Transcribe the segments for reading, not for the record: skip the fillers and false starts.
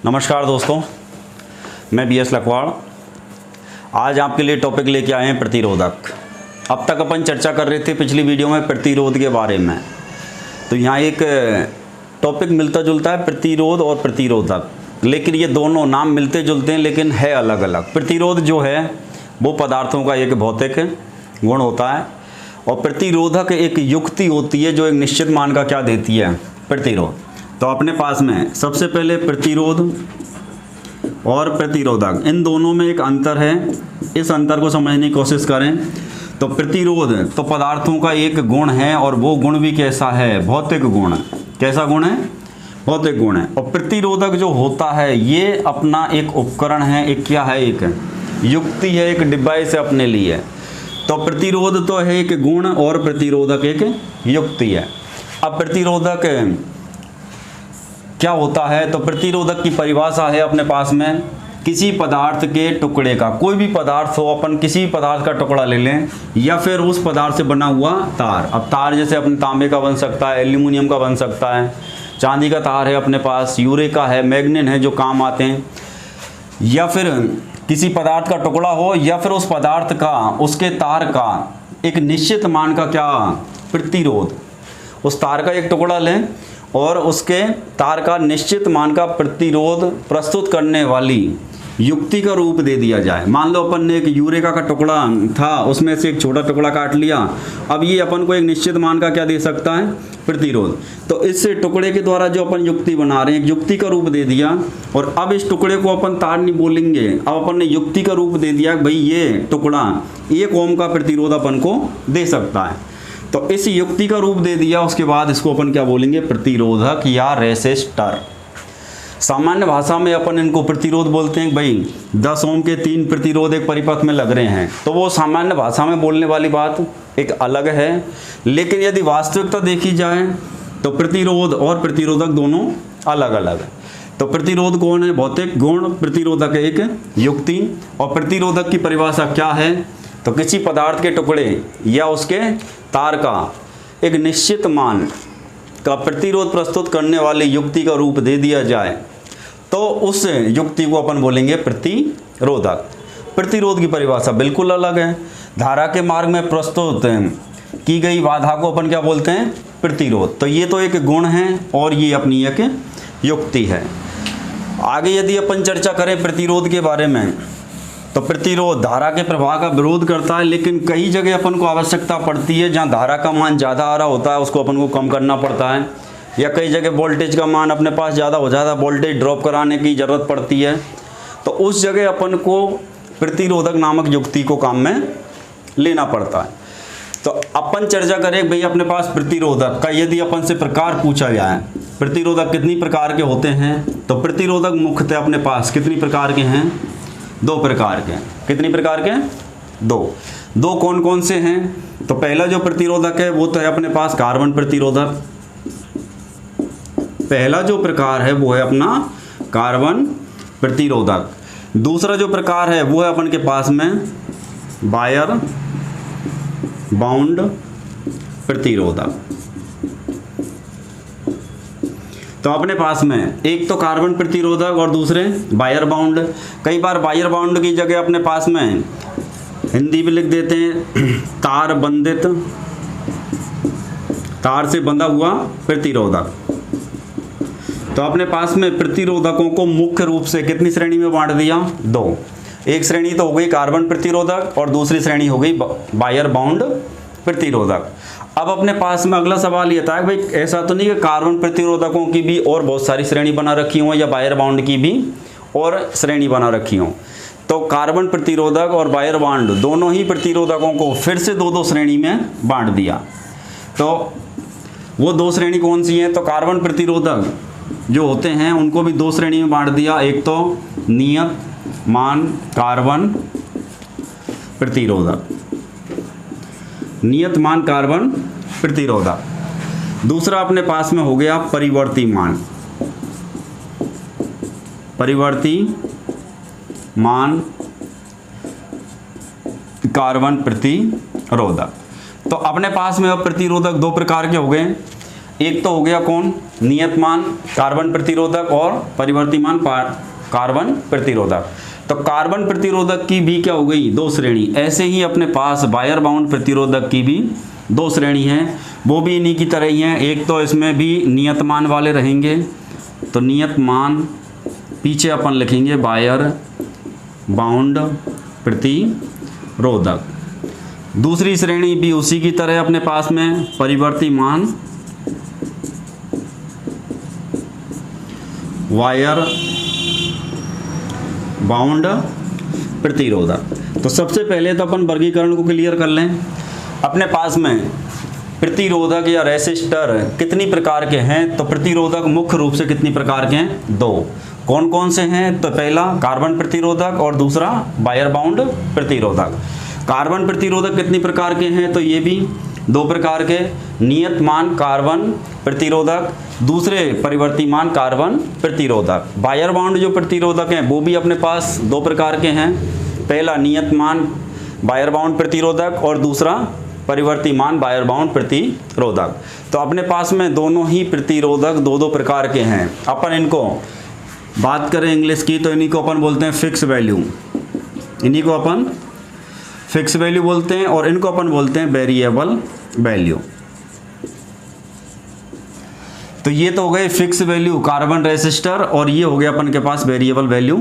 नमस्कार दोस्तों, मैं बी एस लखवाड़। आज आपके लिए टॉपिक लेके आए हैं प्रतिरोधक। अब तक अपन चर्चा कर रहे थे पिछली वीडियो में प्रतिरोध के बारे में। तो यहाँ एक टॉपिक मिलता जुलता है, प्रतिरोध और प्रतिरोधक, लेकिन ये दोनों नाम मिलते जुलते हैं लेकिन है अलग अलग। प्रतिरोध जो है वो पदार्थों का एक भौतिक गुण होता है और प्रतिरोधक एक युक्ति होती है जो एक निश्चित मान का क्या देती है, प्रतिरोध। तो अपने पास में सबसे पहले प्रतिरोध और प्रतिरोधक, इन दोनों में एक अंतर है। इस अंतर को समझने की कोशिश करें। तो प्रतिरोध तो पदार्थों का एक गुण है और वो गुण भी कैसा है, भौतिक गुण। कैसा गुण है, भौतिक गुण है। और प्रतिरोधक जो होता है ये अपना एक उपकरण है, एक क्या है, एक युक्ति है, एक डिवाइस है अपने लिए। तो प्रतिरोध तो है एक गुण और प्रतिरोधक एक युक्ति है। अब प्रतिरोधक क्या होता है, तो प्रतिरोधक की परिभाषा है अपने पास में किसी पदार्थ के टुकड़े का, कोई भी पदार्थ हो, अपन किसी पदार्थ का टुकड़ा ले लें या फिर उस पदार्थ से बना हुआ तार। अब तार जैसे अपने तांबे का बन सकता है, एल्यूमिनियम का बन सकता है, चांदी का तार है अपने पास, यूरेका है, मैग्नीन है जो काम आते हैं, या फिर किसी पदार्थ का टुकड़ा हो या फिर उस पदार्थ का, उसके तार का एक निश्चित मान का क्या, प्रतिरोध। उस तार का एक टुकड़ा लें और उसके तार का निश्चित मान का प्रतिरोध प्रस्तुत करने वाली युक्ति का रूप दे दिया जाए। मान लो अपन ने एक यूरेका का टुकड़ा था, उसमें से एक छोटा टुकड़ा काट लिया। अब ये अपन को एक निश्चित मान का क्या दे सकता है, प्रतिरोध। तो इस टुकड़े के द्वारा जो अपन युक्ति बना रहे हैं, एक युक्ति का रूप दे दिया। और अब इस टुकड़े को अपन तार नहीं बोलेंगे, अब अपन ने युक्ति का रूप दे दिया भाई ये टुकड़ा 1 ओम का प्रतिरोध अपन को दे सकता है। तो इस युक्ति का रूप दे दिया, उसके बाद इसको अपन क्या बोलेंगे, प्रतिरोधक या रेसिस्टर। सामान्य भाषा में अपन इनको प्रतिरोध बोलते हैं। भाई 10 ओम के 3 प्रतिरोध एक परिपथ में लग रहे हैं, तो वो सामान्य भाषा में बोलने वाली बात एक अलग है। लेकिन यदि वास्तविकता देखी जाए तो प्रतिरोध और प्रतिरोधक दोनों अलग अलग है। तो प्रतिरोध कौन है, भौतिक गुण, प्रतिरोधक एक युक्ति। और प्रतिरोधक की परिभाषा क्या है, तो किसी पदार्थ के टुकड़े या उसके तार का एक निश्चित मान का प्रतिरोध प्रस्तुत करने वाली युक्ति का रूप दे दिया जाए तो उस युक्ति को अपन बोलेंगे प्रतिरोधक। प्रतिरोध की परिभाषा बिल्कुल अलग है। धारा के मार्ग में प्रस्तुत की गई बाधा को अपन क्या बोलते हैं, प्रतिरोध। तो ये तो एक गुण है और ये अपनी एक युक्ति है। आगे यदि अपन चर्चा करें प्रतिरोध के बारे में, तो प्रतिरोध धारा के प्रवाह का विरोध करता है, लेकिन कई जगह अपन को आवश्यकता पड़ती है जहाँ धारा का मान ज़्यादा आ रहा होता है उसको अपन को कम करना पड़ता है, या कई जगह वोल्टेज का मान अपने पास ज़्यादा हो जाता है, वोल्टेज ड्रॉप कराने की ज़रूरत पड़ती है। तो उस जगह अपन को प्रतिरोधक नामक युक्ति को काम में लेना पड़ता है। तो अपन चर्चा करें भाई अपने पास प्रतिरोधक का यदि अपन से प्रकार पूछा जाए, प्रतिरोधक कितनी प्रकार के होते हैं, तो प्रतिरोधक मुख्यतः अपने पास कितनी प्रकार के हैं, 2 प्रकार के। कितनी प्रकार के, 2 कौन कौन से हैं, तो पहला जो प्रतिरोधक है वो तो है अपने पास कार्बन प्रतिरोधक। पहला जो प्रकार है वो है अपना कार्बन प्रतिरोधक। दूसरा जो प्रकार है वो है अपन के पास में वायर बाउंड प्रतिरोधक। तो अपने पास में एक तो कार्बन प्रतिरोधक और दूसरे वायर बाउंड। कई बार वायर बाउंड की जगह अपने पास में हिंदी में लिख देते हैं तार बंधित, तार से बंधा हुआ प्रतिरोधक। तो अपने पास में प्रतिरोधकों को मुख्य रूप से कितनी श्रेणी में बांट दिया, 2। एक श्रेणी तो हो गई कार्बन प्रतिरोधक और दूसरी श्रेणी हो गई वायर बाउंड प्रतिरोधक। अब अपने पास में अगला सवाल ये था कि भाई ऐसा तो नहीं कि कार्बन प्रतिरोधकों की भी और बहुत सारी श्रेणी बना रखी हो या वायर बाउंड की भी और श्रेणी बना रखी हो। तो कार्बन प्रतिरोधक और वायर बाउंड दोनों ही प्रतिरोधकों को फिर से 2-2 श्रेणी में बांट दिया। तो वो 2 श्रेणी कौन सी हैं, तो कार्बन प्रतिरोधक जो होते हैं उनको भी 2 श्रेणी में बांट दिया। एक तो नियत मान कार्बन प्रतिरोधक, नियत मान कार्बन प्रतिरोधक। दूसरा अपने पास में हो गया परिवर्ती मान, परिवर्ती मान कार्बन प्रतिरोधक। तो अपने पास में अब प्रतिरोधक 2 प्रकार के हो गए। एक तो हो गया कौन, नियतमान कार्बन प्रतिरोधक और परिवर्तिमान कार्बन प्रतिरोधक। तो कार्बन प्रतिरोधक की भी क्या हो गई, दो श्रेणी। ऐसे ही अपने पास वायर बाउंड प्रतिरोधक की भी दो श्रेणी हैं, वो भी इन्हीं की तरह ही हैं। एक तो इसमें भी नियतमान वाले रहेंगे, तो नियतमान पीछे अपन लिखेंगे वायर बाउंड प्रतिरोधक। दूसरी श्रेणी भी उसी की तरह अपने पास में परिवर्तिमान वायर बाउंड प्रतिरोधक। तो सबसे पहले तो अपन वर्गीकरण को क्लियर कर लें। अपने पास में प्रतिरोधक या रेसिस्टर कितनी प्रकार के हैं, तो प्रतिरोधक मुख्य रूप से कितनी प्रकार के हैं, दो। कौन कौन से हैं, तो पहला कार्बन प्रतिरोधक और दूसरा वायर बाउंड प्रतिरोधक। कार्बन प्रतिरोधक कितनी प्रकार के हैं, तो ये भी दो प्रकार के, नियतमान कार्बन प्रतिरोधक, दूसरे परिवर्तिमान कार्बन प्रतिरोधक। वायर बाउंड जो प्रतिरोधक हैं वो भी अपने पास दो प्रकार के हैं, पहला नियतमान वायर बाउंड प्रतिरोधक और दूसरा परिवर्तिमान वायर बाउंड प्रतिरोधक। तो अपने पास में दोनों ही प्रतिरोधक दो दो प्रकार के हैं। अपन इनको बात करें इंग्लिश की तो इन्हीं को अपन बोलते हैं फिक्स वैल्यू, इन्हीं को अपन फिक्स वैल्यू बोलते हैं, और इनको अपन बोलते हैं वेरिएबल वैल्यू। तो ये तो हो गए फिक्स वैल्यू कार्बन रेसिस्टर, और ये हो गया अपन के पास वेरिएबल वैल्यू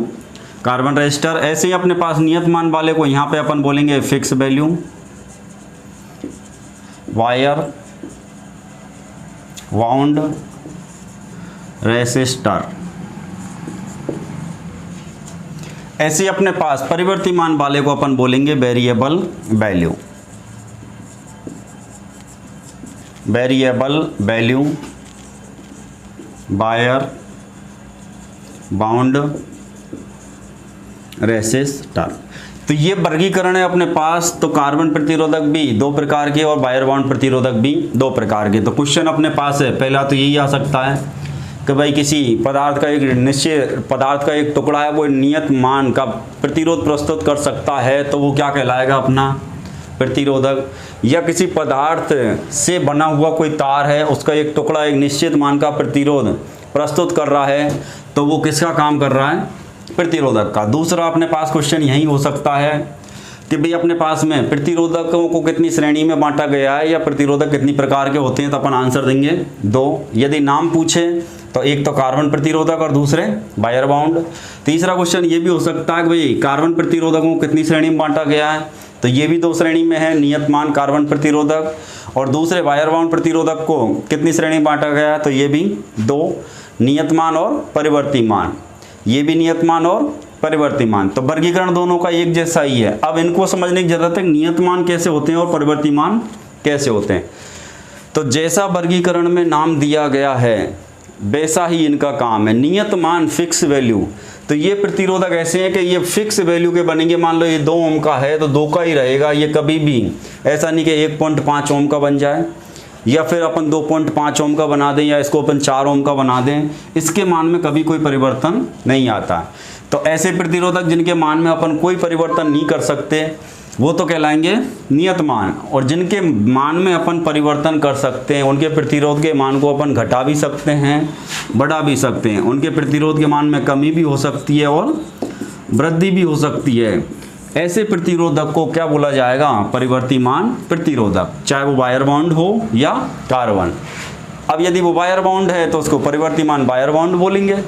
कार्बन रेसिस्टर। ऐसे ही अपने पास नियतमान वाले को यहाँ पे अपन बोलेंगे fix value wire bound resistor. ऐसे अपने पास परिवर्तिमान वाले को अपन बोलेंगे variable value, variable value wire bound resistor. तो ये वर्गीकरण है अपने पास। तो कार्बन प्रतिरोधक भी दो प्रकार के और वायर बाउंड प्रतिरोधक भी दो प्रकार के। तो क्वेश्चन अपने पास है, पहला तो यही आ सकता है कि भाई किसी पदार्थ का एक निश्चित पदार्थ का एक टुकड़ा है वो नियत मान का प्रतिरोध प्रस्तुत कर सकता है, तो वो क्या कहलाएगा, अपना प्रतिरोधक। या किसी पदार्थ से बना हुआ कोई तार है, उसका एक टुकड़ा एक निश्चित मान का प्रतिरोध प्रस्तुत कर रहा है, तो वो किसका काम कर रहा है, प्रतिरोधक का। दूसरा अपने पास क्वेश्चन यही हो सकता है कि भाई अपने पास में प्रतिरोधकों को कितनी श्रेणी में बांटा गया है, या प्रतिरोधक कितनी प्रकार के होते हैं, तो अपन आंसर देंगे दो। यदि नाम पूछे तो एक तो कार्बन प्रतिरोधक और दूसरे वायर बाउंड। तीसरा क्वेश्चन ये भी हो सकता है कि भाई कार्बन प्रतिरोधकों को कितनी श्रेणी में बांटा गया है, तो ये भी दो श्रेणी में है, नियतमान कार्बन प्रतिरोधक, और दूसरे वायर बाउंड प्रतिरोधक को कितनी श्रेणी में बांटा गया है, तो ये भी दो, नियतमान और परिवर्तिमान, ये भी नियतमान और परिवर्तिमान। तो वर्गीकरण दोनों का एक जैसा ही है। अब इनको समझने की जरूरत है नियतमान कैसे होते हैं और परिवर्तिमान कैसे होते हैं। तो जैसा वर्गीकरण में नाम दिया गया है वैसा ही इनका काम है। नियतमान फिक्स वैल्यू, तो ये प्रतिरोधक ऐसे हैं कि ये फिक्स वैल्यू के बनेंगे। मान लो ये 2 ओम का है तो 2 का ही रहेगा, ये कभी भी ऐसा नहीं कि 1.5 ओम का बन जाए, या फिर अपन 2.5 ओम का बना दें, या इसको अपन 4 ओम का बना दें, इसके मान में कभी कोई परिवर्तन नहीं आता। तो ऐसे प्रतिरोधक जिनके मान में अपन कोई परिवर्तन नहीं कर सकते वो तो कहलाएंगे नियतमान, और जिनके मान में अपन परिवर्तन कर सकते हैं, उनके प्रतिरोध के मान को अपन घटा भी सकते हैं, बढ़ा भी सकते हैं। उनके प्रतिरोध के मान में कमी भी हो सकती है और वृद्धि भी हो सकती है। ऐसे प्रतिरोधक को क्या बोला जाएगा, परिवर्तिमान प्रतिरोधक, चाहे वो वायर बाउंड हो या कार्बन। अब यदि वो वायर बाउंड है तो उसको परिवर्तिमान वायर बाउंड बोलेंगे,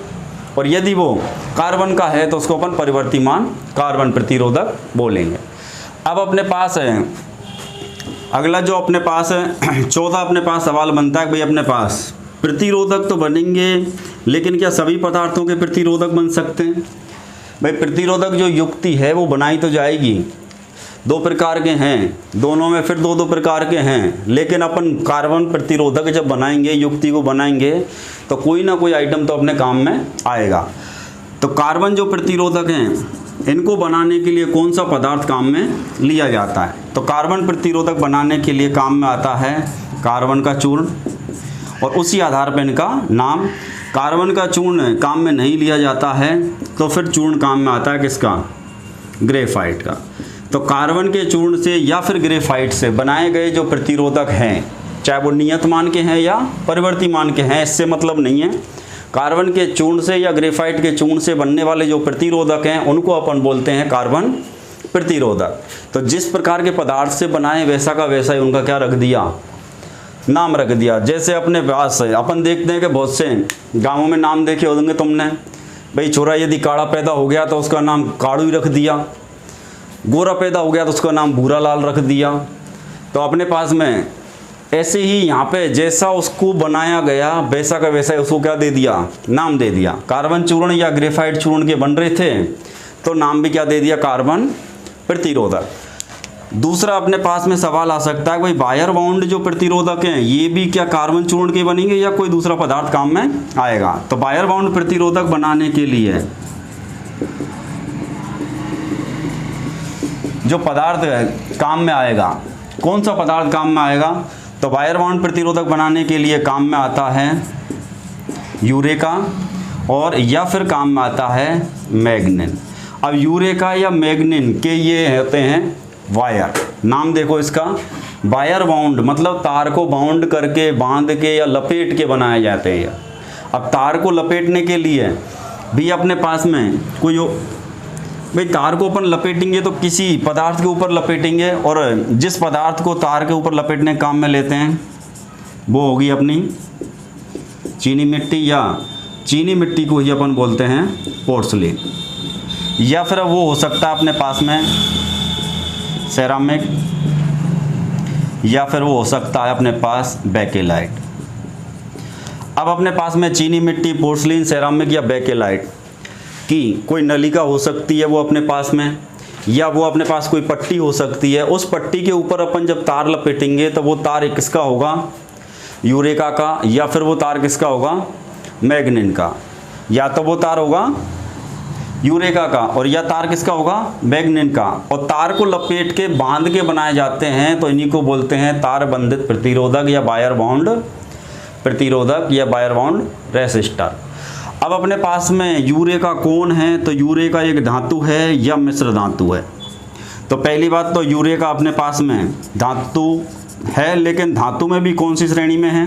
और यदि वो कार्बन का है तो उसको अपन परिवर्तिमान कार्बन प्रतिरोधक बोलेंगे। अब अपने पास है अगला जो अपने पास है 14 अपने पास सवाल बनता है कि भाई अपने पास प्रतिरोधक तो बनेंगे, लेकिन क्या सभी पदार्थों के प्रतिरोधक बन सकते हैं। भाई प्रतिरोधक जो युक्ति है वो बनाई तो जाएगी, 2 प्रकार के हैं, दोनों में फिर 2 प्रकार के हैं, लेकिन अपन कार्बन प्रतिरोधक जब बनाएंगे, युक्ति को बनाएंगे, तो कोई ना कोई आइटम तो अपने काम में आएगा। तो कार्बन जो प्रतिरोधक हैं इनको बनाने के लिए कौन सा पदार्थ काम में लिया जाता है, तो कार्बन प्रतिरोधक बनाने के लिए काम में आता है कार्बन का चूर्ण, और उसी आधार पर इनका नाम। कार्बन का चूर्ण काम में नहीं लिया जाता है तो फिर चूर्ण काम में आता है किसका, ग्रेफाइट का। तो कार्बन के चूर्ण से या फिर ग्रेफाइट से बनाए गए जो प्रतिरोधक हैं चाहे वो नियत मान के हैं या परिवर्ती मान के हैं, इससे मतलब नहीं है। कार्बन के चूर्ण से या ग्रेफाइट के चूर्ण से बनने वाले जो प्रतिरोधक हैं उनको अपन बोलते हैं कार्बन प्रतिरोधक। तो जिस प्रकार के पदार्थ से बनाए वैसा का वैसा ही उनका क्या रख दिया, नाम रख दिया। जैसे अपने पास अपन देखते हैं कि बहुत से गाँवों में नाम देखे होंगे तुमने, भाई छोरा यदि काड़ा पैदा हो गया तो उसका नाम काड़ू ही रख दिया, गोरा पैदा हो गया तो उसका नाम भूरा लाल रख दिया। तो अपने पास में ऐसे ही यहाँ पे जैसा उसको बनाया गया वैसा का वैसा उसको क्या दे दिया, नाम दे दिया। कार्बन चूर्ण या ग्रेफाइट चूर्ण के बन रहे थे तो नाम भी क्या दे दिया, कार्बन प्रतिरोधक। दूसरा अपने पास में सवाल आ सकता है भाई वायर बाउंड जो प्रतिरोधक हैं ये भी क्या कार्बन चूर्ण के बनेंगे या कोई दूसरा पदार्थ काम में आएगा। तो वायर बाउंड प्रतिरोधक बनाने के लिए जो पदार्थ काम में आएगा, कौन सा पदार्थ काम में आएगा, तो वायर बाउंड प्रतिरोधक बनाने के लिए काम में आता है यूरेका और या फिर काम में आता है मैग्नीन। अब यूरेका या मैग्नीन के ये होते हैं वायर, नाम देखो इसका, वायर बाउंड मतलब तार को बाउंड करके बांध के या लपेट के बनाए जाते हैं। अब तार को लपेटने के लिए भी अपने पास में कोई, भाई तार को अपन लपेटेंगे तो किसी पदार्थ के ऊपर लपेटेंगे और जिस पदार्थ को तार के ऊपर लपेटने काम में लेते हैं वो होगी अपनी चीनी मिट्टी, या चीनी मिट्टी को ही अपन बोलते हैं पोर्सलिन, या फिर वो हो सकता है अपने पास में सेरामिक, या फिर वो हो सकता है अपने पास बेकेलाइट। अब अपने पास में चीनी मिट्टी, पोर्सलिन, सेरामिक या बेकेलाइट की कोई नलिका हो सकती है वो अपने पास में, या वो अपने पास कोई पट्टी हो सकती है। उस पट्टी के ऊपर अपन जब तार लपेटेंगे तो वो तार किसका होगा, यूरेका का, या फिर वो तार किसका होगा, मैग्नीन का। या तो वो तार होगा यूरेका का और या तार किसका होगा, मैग्नीन का। और तार को लपेट के बांध के बनाए जाते हैं तो इन्हीं को बोलते हैं तार बंधित प्रतिरोधक या वायर बाउंड प्रतिरोधक या वायर बाउंड रेसिस्टर। अब अपने पास में यूरेका कौन है, तो यूरेका एक धातु है या मिश्र धातु है। तो पहली बात तो यूरेका अपने पास में धातु है, लेकिन धातु में भी कौन सी श्रेणी में है,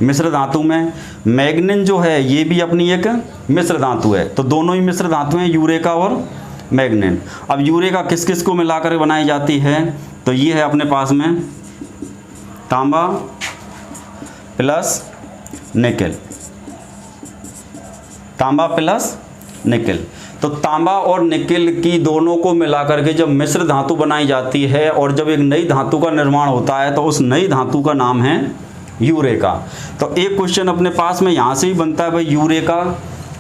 मिश्र धातु में। मैग्नीन जो है ये भी अपनी एक मिश्र धातु है, तो दोनों ही मिश्र धातु हैं यूरेका और मैग्नीन। अब यूरेका किस किस को मिलाकर बनाई जाती है, तो ये है अपने पास में तांबा प्लस निकेल, तांबा प्लस निकेल। तो तांबा और निकेल की दोनों को मिलाकर के जब मिश्र धातु बनाई जाती है और जब एक नई धातु का निर्माण होता है तो उस नई धातु का नाम है यूरेका। तो एक क्वेश्चन अपने पास में यहाँ से ही बनता है भाई यूरेका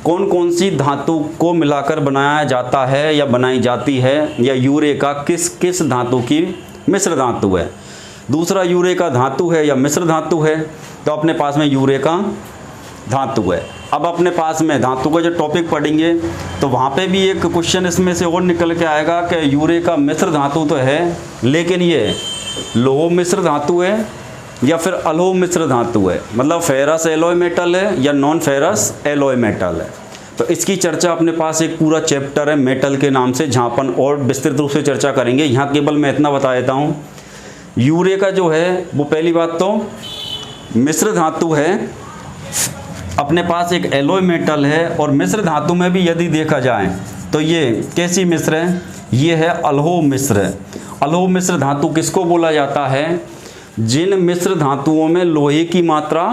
कौन कौन सी धातु को मिलाकर बनाया जाता है या बनाई जाती है, या यूरेका किस किस धातु की मिश्र धातु है। दूसरा यूरेका धातु है या मिश्र धातु है, तो अपने पास में यूरेका धातु है। अब अपने पास में धातु का जो टॉपिक पढ़ेंगे तो वहाँ पे भी एक क्वेश्चन इसमें से और निकल के आएगा कि यूरेका मिश्र धातु तो है लेकिन ये लोह मिश्र धातु है या फिर अलोह मिश्र धातु है, मतलब फेरस एलॉय मेटल है या नॉन फेरस एलॉय मेटल है। तो इसकी चर्चा अपने पास एक पूरा चैप्टर है मेटल के नाम से, जहाँ अपन और विस्तृत रूप से चर्चा करेंगे। यहाँ केवल मैं इतना बता देता हूँ, यूरेका जो है वो पहली बात तो मिश्र धातु है, अपने पास एक एलॉय मेटल है। और मिश्र धातु में भी यदि देखा जाए तो ये कैसी मिश्र है, ये है अलोह मिश्र। अलोह मिश्र धातु किसको बोला जाता है, जिन मिश्र धातुओं में लोहे की मात्रा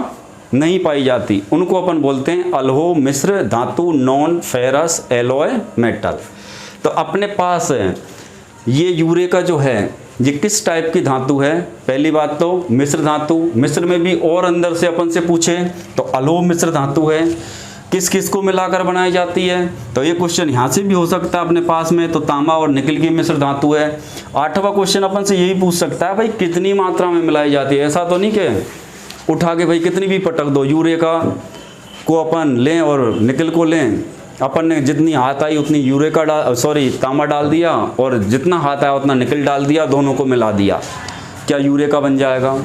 नहीं पाई जाती उनको अपन बोलते हैं अलोह मिश्र धातु, नॉन फेरस एलॉय मेटल। तो अपने पास ये यूरेका जो है ये किस टाइप की धातु है, पहली बात तो मिश्र धातु। मिश्र में भी और अंदर से अपन से पूछे तो अलोह मिश्र धातु है। किस किस को मिलाकर बनाई जाती है, तो ये क्वेश्चन यहाँ से भी हो सकता है अपने पास में, तो तांबा और निकेल की मिश्र धातु है। आठवां क्वेश्चन अपन से यही पूछ सकता है भाई कितनी मात्रा में मिलाई जाती है। ऐसा तो नहीं कि उठा के भाई कितनी भी पटक दो, यूरेका को अपन लें और निकेल को लें, अपन ने जितनी हाथ आई उतनी यूरेका तांबा डाल दिया और जितना हाथ आया उतना निकेल डाल दिया, दोनों को मिला दिया, क्या यूरेका बन जाएगा।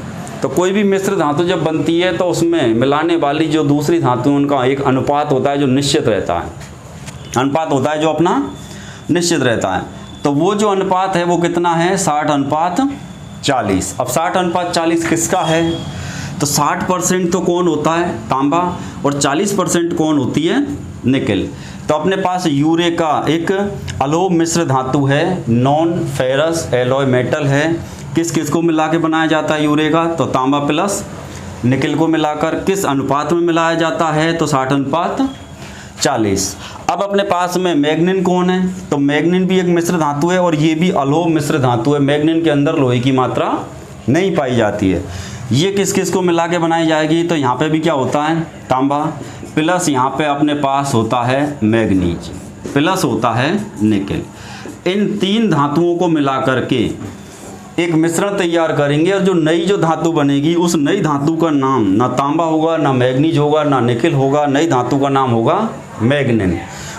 तो कोई भी मिश्र धातु जब बनती है तो उसमें मिलाने वाली जो दूसरी धातु उनका एक अनुपात होता है जो निश्चित रहता है, अनुपात होता है जो अपना निश्चित रहता है। तो वो जो अनुपात है वो कितना है, 60 अनुपात 40। अब 60:40 किसका है? तो 60% तो कौन होता है? तांबा, और 40% कौन होती है? निकिल। तो अपने पास यूरे का एक अलोह मिश्र धातु है, नॉन फेरस एलॉय मेटल है। किस किस को मिला के बनाया जाता है यूरे का? तो तांबा प्लस निकिल को मिलाकर। किस अनुपात में मिलाया जाता है? तो 60:40। अब अपने पास में मैग्नीन कौन है? तो मैग्नीन भी एक मिश्र धातु है और ये भी अलोह मिश्र धातु है। मैग्नीन के अंदर लोहे की मात्रा नहीं पाई जाती है। ये किस किस को मिला के बनाई जाएगी? तो यहाँ पे भी क्या होता है? तांबा प्लस यहाँ पे अपने पास होता है मैग्नीज प्लस होता है निकिल। इन 3 धातुओं को मिला करके एक मिश्रण तैयार करेंगे और जो नई जो धातु बनेगी उस नई धातु का नाम ना तांबा होगा, ना मैग्नीज होगा, ना निकिल होगा। नई धातु का नाम होगा मैग्नीन।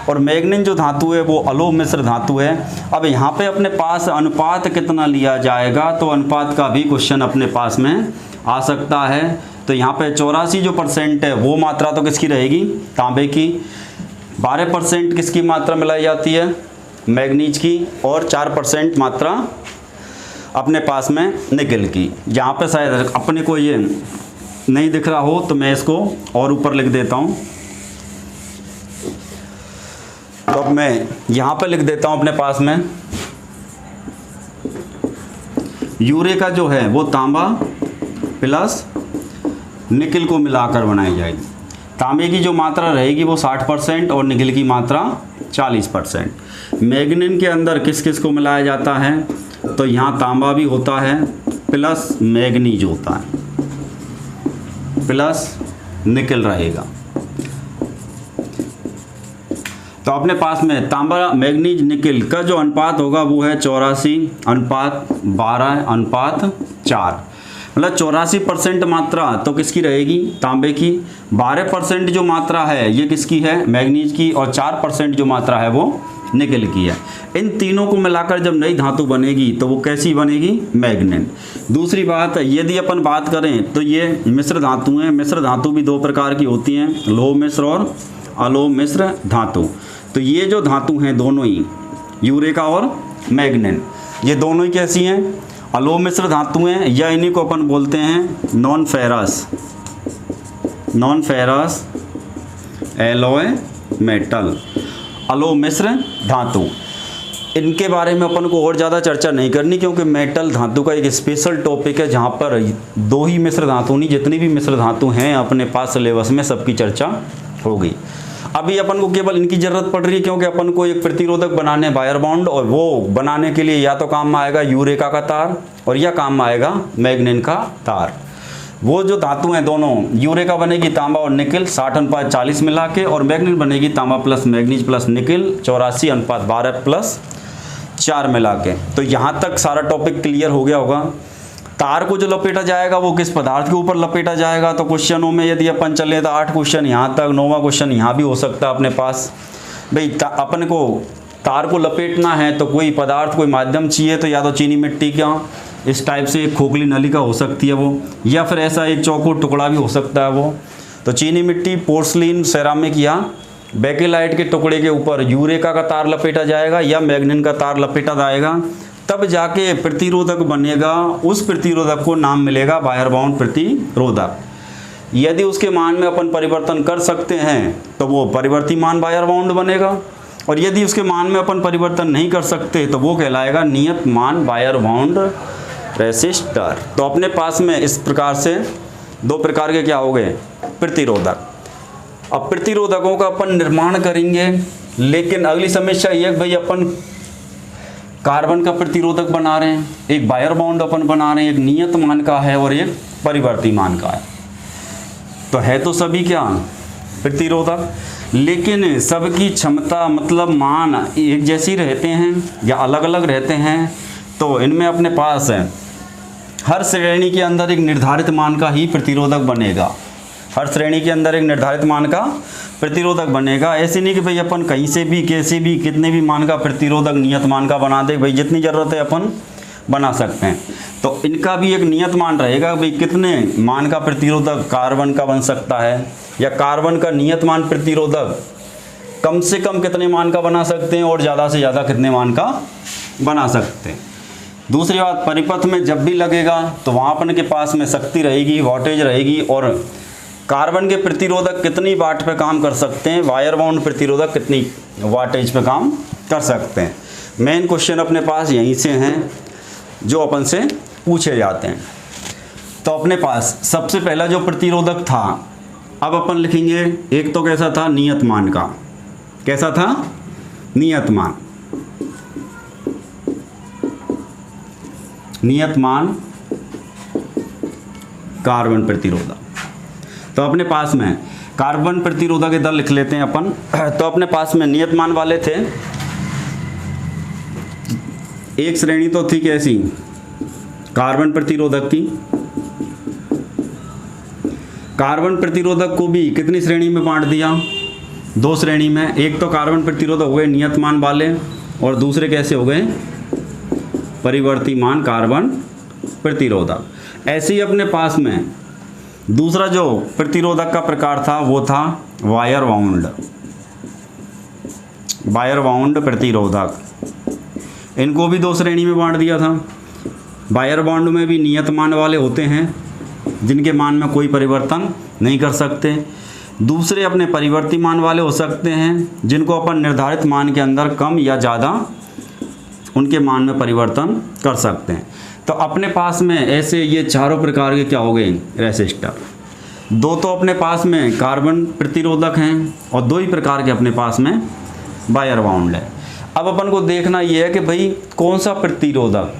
और मैग्नीन जो धातु है वो अलोह मिश्र धातु है। अब यहाँ पे अपने पास अनुपात कितना लिया जाएगा? तो अनुपात का भी क्वेश्चन अपने पास में आ सकता है। तो यहाँ पे 84 जो % है वो मात्रा तो किसकी रहेगी? तांबे की। 12% किसकी मात्रा मिलाई जाती है? मैग्नीज की। और 4% मात्रा अपने पास में निकिल की। यहाँ पे शायद अपने को ये नहीं दिख रहा हो तो मैं इसको और ऊपर लिख देता हूँ। तो अब मैं यहाँ पे लिख देता हूँ अपने पास में यूरे का जो है वो तांबा प्लस निकिल को मिलाकर बनाई जाएगी। तांबे की जो मात्रा रहेगी वो 60% और निकिल की मात्रा 40%। मैग्नीन के अंदर किस किस को मिलाया जाता है? तो यहाँ तांबा भी होता है प्लस मैग्नीज होता है प्लस निकिल रहेगा। तो अपने पास में तांबा मैग्नीज निकिल का जो अनुपात होगा वो है 84:12:4। मतलब 84% मात्रा तो किसकी रहेगी? तांबे की। 12% जो मात्रा है ये किसकी है? मैग्नीज की। और 4% जो मात्रा है वो निकिल की है। इन तीनों को मिलाकर जब नई धातु बनेगी तो वो कैसी बनेगी? मैग्नीन। दूसरी बात, यदि अपन बात करें तो ये मिश्र धातु हैं। मिश्र धातु भी 2 प्रकार की होती हैं, लोह मिश्र और अलोह मिश्र धातु। तो ये जो धातु हैं दोनों ही, यूरे का और मैग्नीन, ये दोनों ही कैसी हैं? अलोह मिश्र धातु हैं, या इन्हीं को अपन बोलते हैं non ferrous alloy metal, Aloh मिश्र धातु। इनके बारे में अपन को और ज़्यादा चर्चा नहीं करनी क्योंकि मेटल धातु का एक स्पेशल टॉपिक है जहाँ पर 2 ही मिश्र धातु नहीं, जितनी भी मिश्र धातु हैं अपने पास सिलेबस में सबकी चर्चा होगी। अभी अपन को केवल इनकी ज़रूरत पड़ रही है क्योंकि अपन को एक प्रतिरोधक बनाने वायर बॉन्ड, और वो बनाने के लिए या तो काम में आएगा यूरेका का तार और या काम में आएगा मैग्नीन का तार। वो जो धातु हैं दोनों, यूरेका बनेगी तांबा और निकिल 60:40 मिला के, और मैग्नीन बनेगी तांबा प्लस मैग्नीज प्लस निकिल 84:12+4 मिला के। तो यहाँ तक सारा टॉपिक क्लियर हो गया होगा। तार को जो लपेटा जाएगा वो किस पदार्थ के ऊपर लपेटा जाएगा? तो क्वेश्चनों में यदि अपन चले तो 8 क्वेश्चन यहाँ तक, 9वां क्वेश्चन यहाँ भी हो सकता है अपने पास। भाई अपन को तार को लपेटना है तो कोई पदार्थ, कोई माध्यम चाहिए, तो या तो चीनी मिट्टी का इस टाइप से एक खोखली नलिका हो सकती है वो, या फिर ऐसा एक चौकोर टुकड़ा भी हो सकता है वो। तो चीनी मिट्टी, पोर्सलिन, सेरामिक या बेकेलाइट के टुकड़े के ऊपर यूरेका का तार लपेटा जाएगा या मैग्नीन का तार लपेटा जाएगा, तब जाके प्रतिरोधक बनेगा। उस प्रतिरोधक को नाम मिलेगा वायर बाउंड प्रतिरोधक। यदि उसके मान में अपन परिवर्तन कर सकते हैं तो वो परिवर्तिमान वायर बाउंड बनेगा, और यदि उसके मान में अपन परिवर्तन नहीं कर सकते तो वो कहलाएगा नियत मान वायर बाउंड रेसिस्टर। तो अपने पास में इस प्रकार से 2 प्रकार के क्या हो गए? प्रतिरोधक। अब प्रतिरोधकों का अपन निर्माण करेंगे, लेकिन अगली समस्या ये है भाई अपन कार्बन का प्रतिरोधक बना रहे हैं, एक वायर बाउंड अपन बना रहे हैं, एक नियत मान का है और एक परिवर्ती मान का है। तो है तो सभी क्या? प्रतिरोधक, लेकिन सबकी क्षमता मतलब मान एक जैसी रहते हैं या अलग अलग रहते हैं। तो इनमें अपने पास है हर श्रेणी के अंदर एक निर्धारित मान का ही प्रतिरोधक बनेगा। हर श्रेणी के अंदर एक निर्धारित मान का प्रतिरोधक बनेगा। ऐसे नहीं कि भाई अपन कहीं से भी, कैसे भी, कितने भी मान का प्रतिरोधक नियत मान का बना दे, भाई जितनी ज़रूरत है अपन बना सकते हैं। तो इनका भी एक नियत मान रहेगा, भाई कितने मान का प्रतिरोधक कार्बन का बन सकता है, या कार्बन का नियत मान प्रतिरोधक कम से कम कितने मान का बना सकते हैं और ज़्यादा से ज़्यादा कितने मान का बना सकते हैं। दूसरी बात, परिपथ में जब भी लगेगा तो वहाँ अपन के पास में शक्ति रहेगी, वोल्टेज रहेगी, और कार्बन के प्रतिरोधक कितनी वाट पे काम कर सकते हैं, वायर बाउंड प्रतिरोधक कितनी वाटेज पे काम कर सकते हैं। मेन क्वेश्चन अपने पास यहीं से हैं जो अपन से पूछे जाते हैं। तो अपने पास सबसे पहला जो प्रतिरोधक था, अब अपन लिखेंगे, एक तो कैसा था, नियत मान का। कैसा था? नियत मान। नियत मान कार्बन प्रतिरोधक। तो अपने पास में कार्बन प्रतिरोधक इधर लिख लेते हैं अपन। तो अपने पास में नियत मान वाले थे, एक श्रेणी तो थी कैसी, कार्बन प्रतिरोधक की। कार्बन प्रतिरोधक को भी कितनी श्रेणी में बांट दिया? दो श्रेणी में। एक तो कार्बन प्रतिरोधक हो गए नियत मान वाले, और दूसरे कैसे हो गए, परिवर्ती मान कार्बन प्रतिरोधक। ऐसे ही अपने पास में दूसरा जो प्रतिरोधक का प्रकार था वो था वायर बाउंड। वायर बाउंड प्रतिरोधक, इनको भी दो श्रेणी में बांट दिया था। वायर बाउंड में भी नियत मान वाले होते हैं जिनके मान में कोई परिवर्तन नहीं कर सकते। दूसरे अपने परिवर्ती मान वाले हो सकते हैं जिनको अपन निर्धारित मान के अंदर कम या ज़्यादा उनके मान में परिवर्तन कर सकते हैं। तो अपने पास में ऐसे ये चारों प्रकार के क्या हो गए, रेसिस्टर। दो तो अपने पास में कार्बन प्रतिरोधक हैं और दो ही प्रकार के अपने पास में वायर बाउंड है। अब अपन को देखना ये है कि भाई कौन सा प्रतिरोधक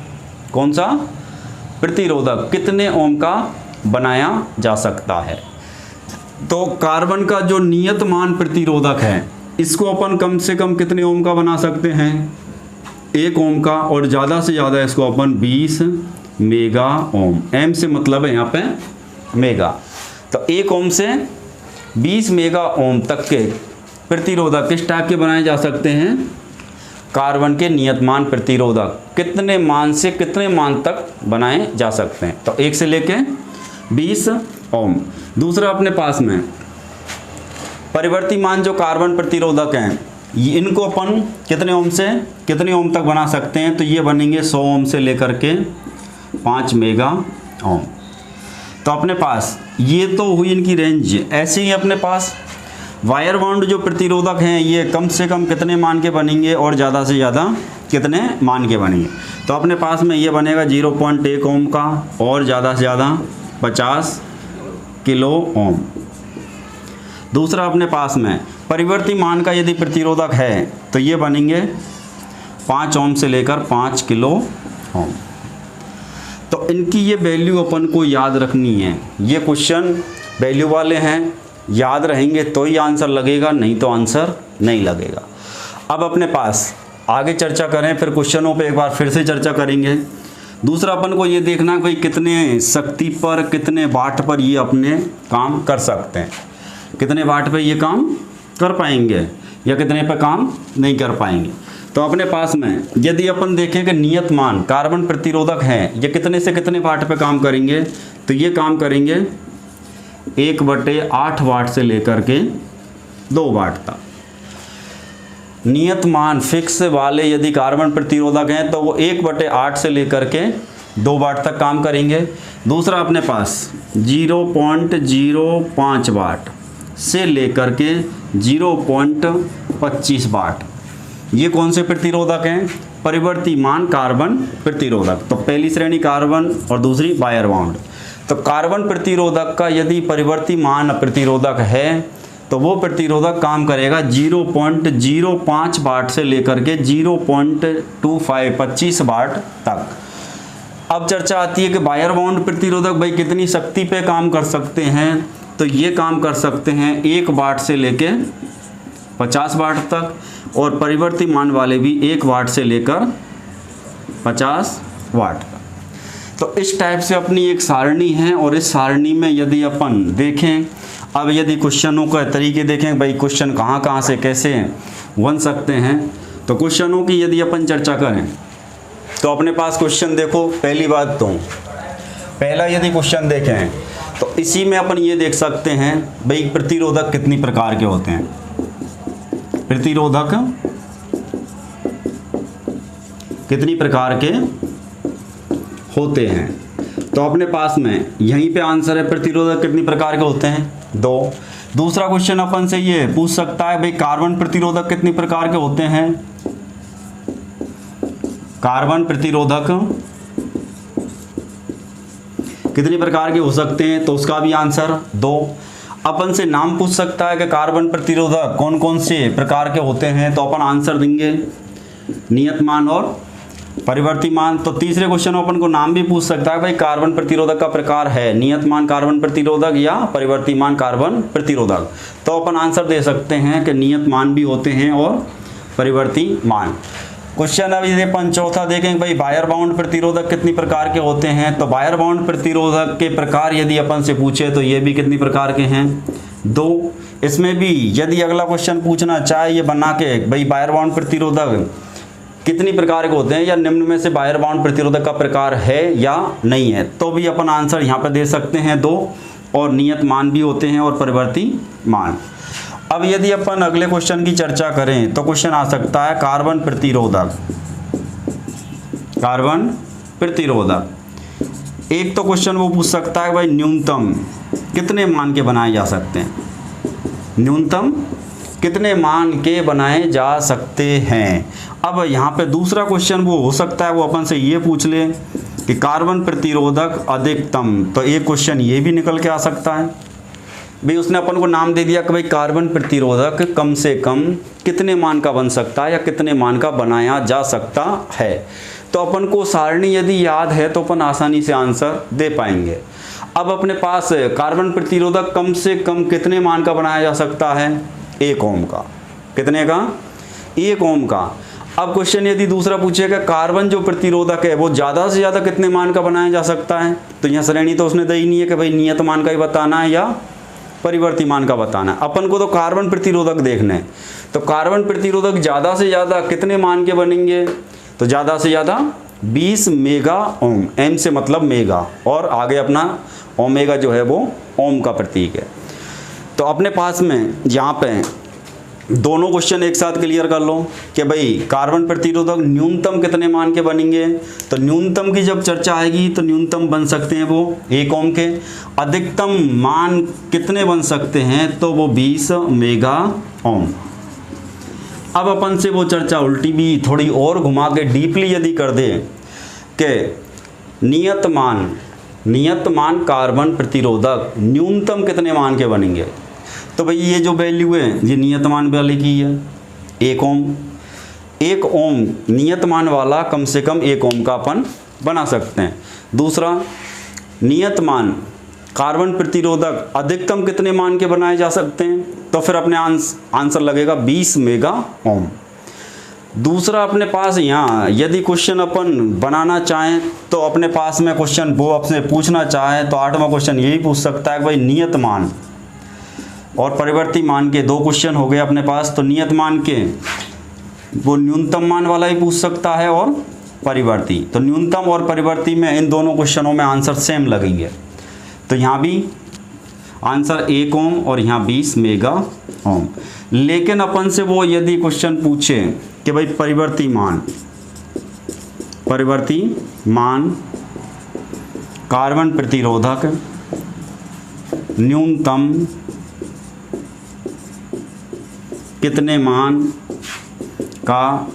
कितने ओम का बनाया जा सकता है। तो कार्बन का जो नियत मान प्रतिरोधक है इसको अपन कम से कम कितने ओम का बना सकते हैं, 1 ओम का, और ज़्यादा से ज़्यादा इसको अपन 20 मेगा ओम। एम से मतलब है यहाँ पे मेगा। तो 1 ओम से 20 मेगा ओम तक के प्रतिरोधक किस टाइप के बनाए जा सकते हैं, कार्बन के नियत मान प्रतिरोधक कितने मान से कितने मान तक बनाए जा सकते हैं। तो 1 से लेके 20 ओम। दूसरा अपने पास में परिवर्ती मान जो कार्बन प्रतिरोधक हैं, इनको अपन कितने ओम से कितने ओम तक बना सकते हैं, तो ये बनेंगे 100 ओम से लेकर के 5 मेगा ओम। तो अपने पास ये तो हुई इनकी रेंज। ऐसे ही अपने पास वायर बाउंड जो प्रतिरोधक हैं ये कम से कम कितने मान के बनेंगे और ज़्यादा से ज़्यादा कितने मान के बनेंगे। तो अपने पास में ये बनेगा 0.1 ओम का और ज़्यादा से ज़्यादा 50 किलो ओम। दूसरा अपने पास में परिवर्ती मान का यदि प्रतिरोधक है तो ये बनेंगे 5 ओम से लेकर 5 किलो ओम। तो इनकी ये वैल्यू अपन को याद रखनी है। ये क्वेश्चन वैल्यू वाले हैं, याद रहेंगे तो ही आंसर लगेगा, नहीं तो आंसर नहीं लगेगा। अब अपने पास आगे चर्चा करें, फिर क्वेश्चनों पे एक बार फिर से चर्चा करेंगे। दूसरा अपन को ये देखना भाई कितने शक्ति पर, कितने वाट पर ये अपने काम कर सकते हैं, कितने वाट पे ये काम कर पाएंगे या कितने पे काम नहीं कर पाएंगे। तो अपने पास में यदि अपन देखें कि नियत मान कार्बन प्रतिरोधक हैं, ये कितने से कितने वाट पे काम करेंगे, तो ये काम करेंगे 1/8 वाट से लेकर के 2 वाट तक। नियत मान फिक्स वाले यदि कार्बन प्रतिरोधक हैं तो वो 1/8 से लेकर के 2 वाट तक काम करेंगे। दूसरा अपने पास 0.05 वाट से लेकर के 0.25 वाट, ये कौन से प्रतिरोधक हैं, परिवर्ती मान कार्बन प्रतिरोधक। तो पहली श्रेणी कार्बन और दूसरी वायर बाउंड। तो कार्बन प्रतिरोधक का यदि परिवर्ती मान प्रतिरोधक है तो वो प्रतिरोधक काम करेगा 0.05 वाट से लेकर के 0.25 वाट तक। अब चर्चा आती है कि वायर बाउंड प्रतिरोधक भाई कितनी शक्ति पे काम कर सकते हैं, तो ये काम कर सकते हैं 1 वाट से लेके 50 वाट तक, और परिवर्ती मान वाले भी 1 वाट से लेकर 50 वाट तक। तो इस टाइप से अपनी एक सारणी है, और इस सारणी में यदि अपन देखें, अब यदि क्वेश्चनों का तरीके देखें भाई क्वेश्चन कहाँ से कैसे बन सकते हैं, तो क्वेश्चनों की यदि अपन चर्चा करें तो अपने पास क्वेश्चन देखो। पहली बात तो पहला यदि क्वेश्चन देखें तो इसी में अपन ये देख सकते हैं भाई प्रतिरोधक कितनी प्रकार के होते हैं। प्रतिरोधक कितनी प्रकार के होते हैं। तो अपने पास में यहीं पे आंसर है, प्रतिरोधक कितनी प्रकार के होते हैं? 2। दूसरा क्वेश्चन अपन से ये पूछ सकता है भाई कार्बन प्रतिरोधक कितनी प्रकार के होते हैं? कार्बन प्रतिरोधक कितनी प्रकार के हो सकते हैं? तो उसका भी आंसर 2। अपन से नाम पूछ सकता है कि कार्बन प्रतिरोधक कौन कौन से प्रकार के होते हैं, तो अपन आंसर देंगे नियतमान और परिवर्तीमान। तो तीसरे क्वेश्चन में अपन को नाम भी पूछ सकता है भाई कार्बन प्रतिरोधक का प्रकार है नियतमान कार्बन प्रतिरोधक या परिवर्तीमान कार्बन प्रतिरोधक, तो अपन आंसर दे सकते हैं कि नियतमान भी होते हैं और परिवर्तीमान। क्वेश्चन अभी अपन चौथा देखेंगे भाई वायर बाउंड प्रतिरोधक कितनी प्रकार के होते हैं? तो वायर बाउंड प्रतिरोधक के प्रकार यदि अपन से पूछे तो ये भी कितनी प्रकार के हैं? 2। इसमें भी यदि अगला क्वेश्चन पूछना चाहे ये बना के भाई वायर बाउंड प्रतिरोधक कितनी प्रकार के होते हैं या निम्न में से वायर बाउंड प्रतिरोधक का प्रकार है या नहीं है, तो भी अपन आंसर यहाँ पर दे सकते हैं 2। और नियतमान भी होते हैं और परिवर्तीमान। अब यदि अपन अगले क्वेश्चन की चर्चा करें तो क्वेश्चन आ सकता है कार्बन प्रतिरोधक। कार्बन प्रतिरोधक एक तो क्वेश्चन वो पूछ सकता है भाई न्यूनतम कितने मान के बनाए जा सकते हैं? न्यूनतम कितने मान के बनाए जा सकते हैं? अब यहाँ पे दूसरा क्वेश्चन वो हो सकता है वो अपन से ये पूछ ले कि कार्बन प्रतिरोधक अधिकतम, तो एक क्वेश्चन ये भी निकल के आ सकता है भाई उसने अपन को नाम दे दिया कि भाई कार्बन प्रतिरोधक कम से कम कितने मान का बन सकता है या कितने मान का बनाया जा सकता है। तो अपन को सारणी यदि याद है तो अपन आसानी से आंसर दे पाएंगे। अब अपने पास कार्बन प्रतिरोधक कम से कम कितने मान का बनाया जा सकता है? 1 ओम का। कितने का? 1 ओम का। अब क्वेश्चन यदि दूसरा पूछेगा कार्बन जो प्रतिरोधक है वो ज़्यादा से ज़्यादा कितने मान का बनाया जा सकता है, तो यहाँ श्रेणी तो उसने दी नहीं है कि भाई नियत मान का ही बताना है या परिवर्ती मान का बताना है। अपन को तो कार्बन प्रतिरोधक देखना है, तो कार्बन प्रतिरोधक ज़्यादा से ज़्यादा कितने मान के बनेंगे? तो ज़्यादा से ज़्यादा 20 मेगा ओम। एम से मतलब मेगा और आगे अपना ओमेगा जो है वो ओम का प्रतीक है। तो अपने पास में यहाँ पे दोनों क्वेश्चन एक साथ क्लियर कर लो कि भाई कार्बन प्रतिरोधक न्यूनतम कितने मान के बनेंगे। तो न्यूनतम की जब चर्चा आएगी तो न्यूनतम बन सकते हैं वो 1 ओम के। अधिकतम मान कितने बन सकते हैं? तो वो 20 मेगा ओम। अब अपन से वो चर्चा उल्टी भी थोड़ी और घुमा के डीपली यदि कर दे कि नियत मान कार्बन प्रतिरोधक न्यूनतम कितने मान के बनेंगे, तो भाई ये जो वैल्यू है ये नियत मान वाले की है 1 ओम। 1 ओम नियत मान वाला कम से कम 1 ओम का अपन बना सकते हैं। दूसरा नियत मान कार्बन प्रतिरोधक अधिकतम कितने मान के बनाए जा सकते हैं, तो फिर अपने आंसर लगेगा 20 मेगा ओम। दूसरा अपने पास यहाँ यदि क्वेश्चन अपन बनाना चाहें तो अपने पास में क्वेश्चन वो आपसे पूछना चाहे तो 8वां क्वेश्चन यही पूछ सकता है कि भाई नियत मान और परिवर्ती मान के 2 क्वेश्चन हो गए अपने पास। तो नियत मान के वो न्यूनतम मान वाला ही पूछ सकता है और परिवर्ती। तो न्यूनतम और परिवर्ती में इन दोनों क्वेश्चनों में आंसर सेम लगेंगे। तो यहाँ भी आंसर 1 ओम और यहाँ 20 मेगा ओम। लेकिन अपन से वो यदि क्वेश्चन पूछे कि भाई परिवर्ती मान कार्बन प्रतिरोधक न्यूनतम कितने मान का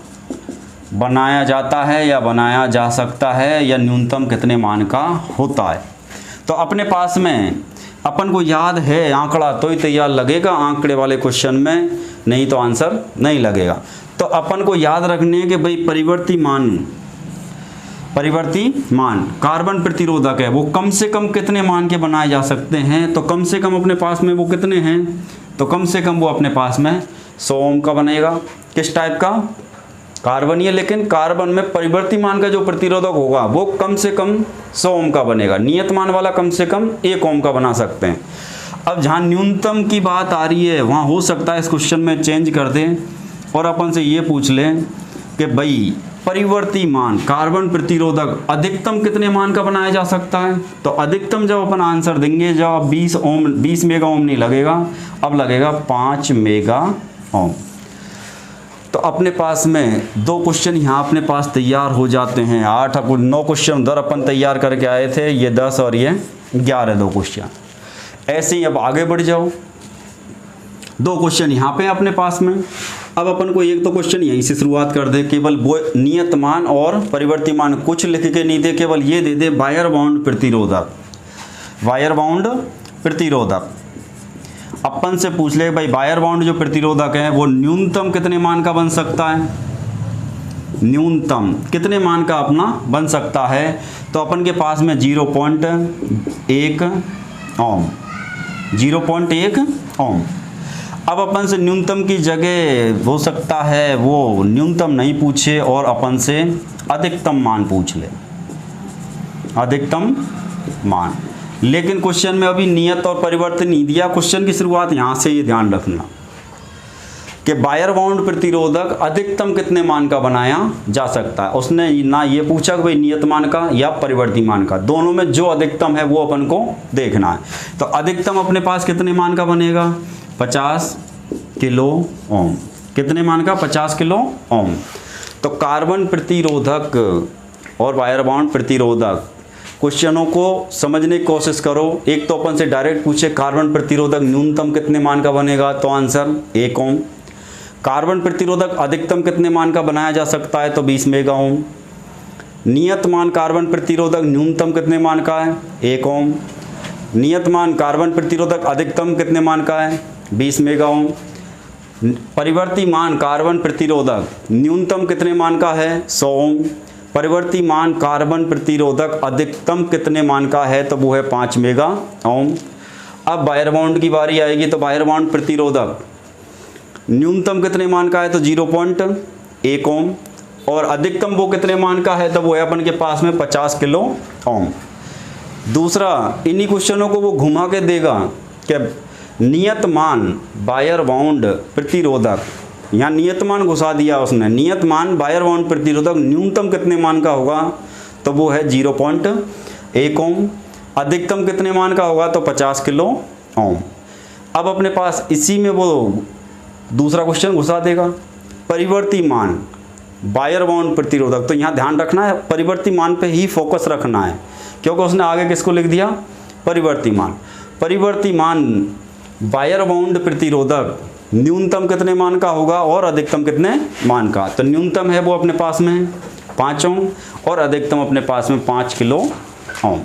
बनाया जाता है या बनाया जा सकता है या न्यूनतम कितने मान का होता है, तो अपने पास में अपन को याद है आंकड़ा तो ही तैयार लगेगा आंकड़े वाले क्वेश्चन में, नहीं तो आंसर नहीं लगेगा। तो अपन को याद रखने है कि भाई परिवर्ती मान कार्बन प्रतिरोधक है वो कम से कम कितने मान के बनाए जा सकते हैं। तो कम से कम अपने पास में वो कितने हैं, तो कम से कम वो अपने पास में 100 ओम का बनेगा। किस टाइप का? कार्बन ही है, लेकिन कार्बन में परिवर्ती मान का जो प्रतिरोधक होगा वो कम से कम 100 ओम का बनेगा। नियत मान वाला कम से कम 1 ओम का बना सकते हैं। अब जहाँ न्यूनतम की बात आ रही है वहाँ हो सकता है इस क्वेश्चन में चेंज कर दें और अपन से ये पूछ लें कि भाई परिवर्ती मान कार्बन प्रतिरोधक अधिकतम कितने मान का बनाया जा सकता है। तो अधिकतम जब अपन आंसर देंगे जब 20 मेगा ओम नहीं लगेगा, अब लगेगा 5 मेगा ओम। तो तो अपने पास में 2 क्वेश्चन यहाँ अपने पास तैयार हो जाते हैं। 9 क्वेश्चन उधर अपन तैयार करके आए थे, ये 10 और ये 11 2 क्वेश्चन। ऐसे ही अब आगे बढ़ जाओ, 2 क्वेश्चन यहाँ पे अपने पास में। अब अपन को एक तो क्वेश्चन यहीं से शुरुआत कर दे, केवल वो नियत मान और परिवर्ती मान कुछ लिख के नहीं दे, केवल ये दे दे वायर बाउंड प्रतिरोधक। वायर बाउंड प्रतिरोधक अपन से पूछ ले भाई वायर बाउंड जो प्रतिरोधक है वो न्यूनतम कितने मान का बन सकता है, न्यूनतम कितने मान का अपना बन सकता है। तो अपन के पास में 0.1 ओम, 0.1 ओम। अब अपन से न्यूनतम की जगह हो सकता है वो न्यूनतम नहीं पूछे और अपन से अधिकतम मान पूछ ले, अधिकतम मान। लेकिन क्वेश्चन में अभी नियत और परिवर्तन नहीं दिया। क्वेश्चन की शुरुआत यहाँ से ये ध्यान रखना कि वायर बाउंड प्रतिरोधक अधिकतम कितने मान का बनाया जा सकता है। उसने ना ये पूछा कि भाई नियत मान का या परिवर्ती मान का, दोनों में जो अधिकतम है वो अपन को देखना है। तो अधिकतम अपने पास कितने मान का बनेगा, 50 किलो ओम। कितने मान का, 50 किलो ओम। तो कार्बन प्रतिरोधक और वायर बाउंड प्रतिरोधक क्वेश्चनों को समझने की कोशिश करो। एक तो अपन से डायरेक्ट पूछे कार्बन प्रतिरोधक न्यूनतम कितने मान का बनेगा, तो आंसर 1 ओम। कार्बन प्रतिरोधक अधिकतम कितने मान का बनाया जा सकता है, तो 20 मेगा ओम। नियत मान कार्बन प्रतिरोधक न्यूनतम कितने मान का है, 1 ओम। नियत मान कार्बन प्रतिरोधक अधिकतम कितने मान का है, 20 मेगा ओम। परिवर्ती मान कार्बन प्रतिरोधक न्यूनतम कितने मान का है, 100 ओम। परिवर्ती मान कार्बन प्रतिरोधक अधिकतम कितने मान का है, तो वो है 5 मेगा ओम। अब वायर बाउंड की बारी आएगी, तो वायर बाउंड प्रतिरोधक न्यूनतम कितने मान का है, तो 0.1 ओम। और अधिकतम वो कितने मान का है, तो वो है अपन के पास में 50 किलो ओम। दूसरा, इन्हीं क्वेश्चनों को वो घुमा के देगा कि नियत मान वायर बाउंड प्रतिरोधक, यहाँ नियत मान घुसा दिया उसने, नियत मान वायर बाउंड प्रतिरोधक न्यूनतम कितने मान का होगा, तो वो है 0.1 ओम। अधिकतम कितने मान का होगा, तो 50 किलो ओम। अब अपने पास इसी में वो दूसरा क्वेश्चन घुसा देगा, परिवर्ती मान वायर बाउंड प्रतिरोधक। तो यहाँ ध्यान रखना है, परिवर्ती मान पे ही फोकस रखना है, क्योंकि उसने आगे किसको लिख दिया, परिवर्ती मान। परिवर्ती मान वायर बाउंड प्रतिरोधक न्यूनतम कितने मान का होगा और अधिकतम कितने मान का। तो न्यूनतम है वो अपने पास में 5 ओम और अधिकतम अपने पास में 5 किलो ओम।